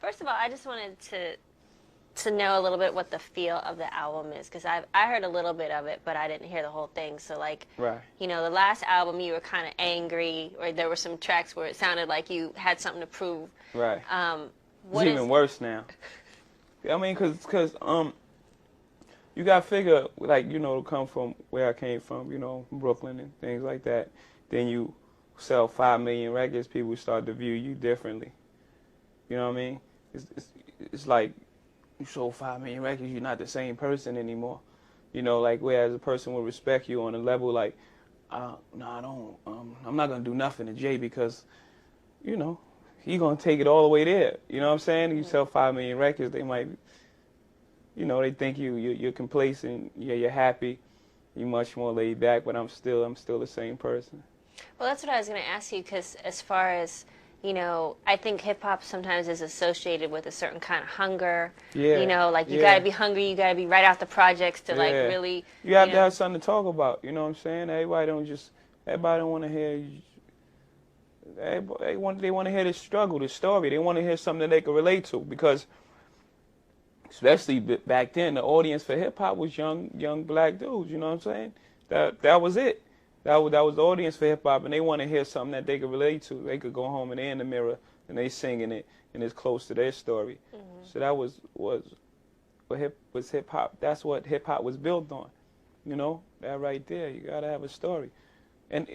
First of all, I just wanted to know a little bit what the feel of the album is, because I heard a little bit of it, but I didn't hear the whole thing. So like, Right. you know, the last album you were kind of angry, or there were some tracks where it sounded like you had something to prove. Right. It's What even is? worse now. I mean, cause you gotta figure, like, you know, to come from where I came from, you know, Brooklyn and things like that. Then you sell 5 million records, people start to view you differently. You know what I mean? It's like you sold 5 million records, you're not the same person anymore. You know, like whereas a person will respect you on a level like, no, I don't. I'm not gonna do nothing to Jay because, you know, he gonna take it all the way there. You know what I'm saying? You sell 5 million records, they might, you know, they think you're complacent, you're happy, you're much more laid back, but I'm still the same person. Well, that's what I was going to ask you, because as far as, you know, I think hip hop sometimes is associated with a certain kind of hunger. Yeah. You know, like you Yeah. got to be hungry, you got to be right out the projects to like Yeah. really. You have to know. have something to talk about. You know what I'm saying? Everybody don't want to hear. They want to hear the struggle, the story. They want to hear something that they can relate to, because, especially back then, the audience for hip hop was young black dudes. You know what I'm saying? That was it. That was the audience for hip hop, and they want to hear something that they could relate to. They could go home and they're in the mirror and they singing it, and it's close to their story. Mm-hmm. So that was hip hop. That's what hip hop was built on. You know, that right there. You gotta have a story, and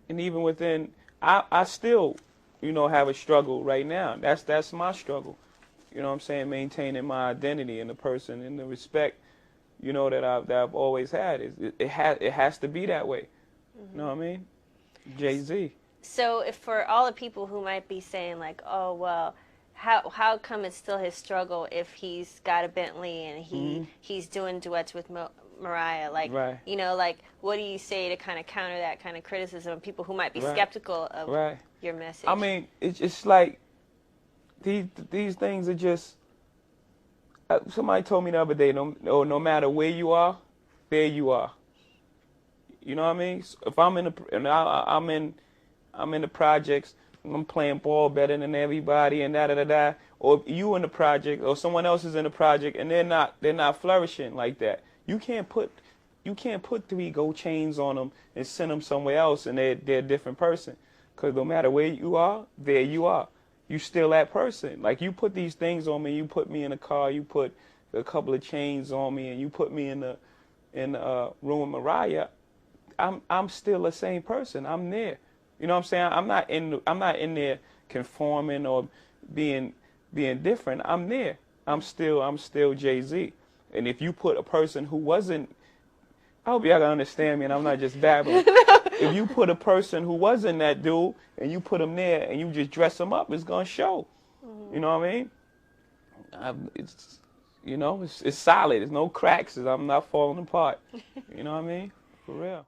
even within, I still, you know, have a struggle right now. That's my struggle. You know what I'm saying? Maintaining my identity and the person and the respect, you know, that I've always had. It has to be that way. Mm-hmm. You know what I mean? Jay-Z. So, if for all the people who might be saying like, oh well, how come it's still his struggle if he's got a Bentley and he's doing duets with Mariah? Like, Right. you know, like what do you say to kind of counter that kind of criticism of people who might be skeptical of your message? I mean, it's like these things are just. Somebody told me the other day, no matter where you are, there you are. You know what I mean? If I'm in the projects, I'm playing ball better than everybody, and da. Or you in the project, or someone else is in the project, and they're not flourishing like that. You can't put 3 gold chains on them and send them somewhere else, and they're a different person. Because no matter where you are, there you are. You still that person. Like, you put these things on me, you put me in a car, you put a couple of chains on me, and you put me in the room with Mariah. I'm still the same person. I'm there. You know what I'm saying? I'm not in there conforming or being different. I'm there. I'm still Jay-Z. And if you put a person who wasn't, I hope y'all can understand me and I'm not just babbling. If you put a person who wasn't that dude and you put him there and you just dress him up, it's gonna show. Mm-hmm. You know what I mean? It's solid. There's no cracks. I'm not falling apart. You know what I mean? For real.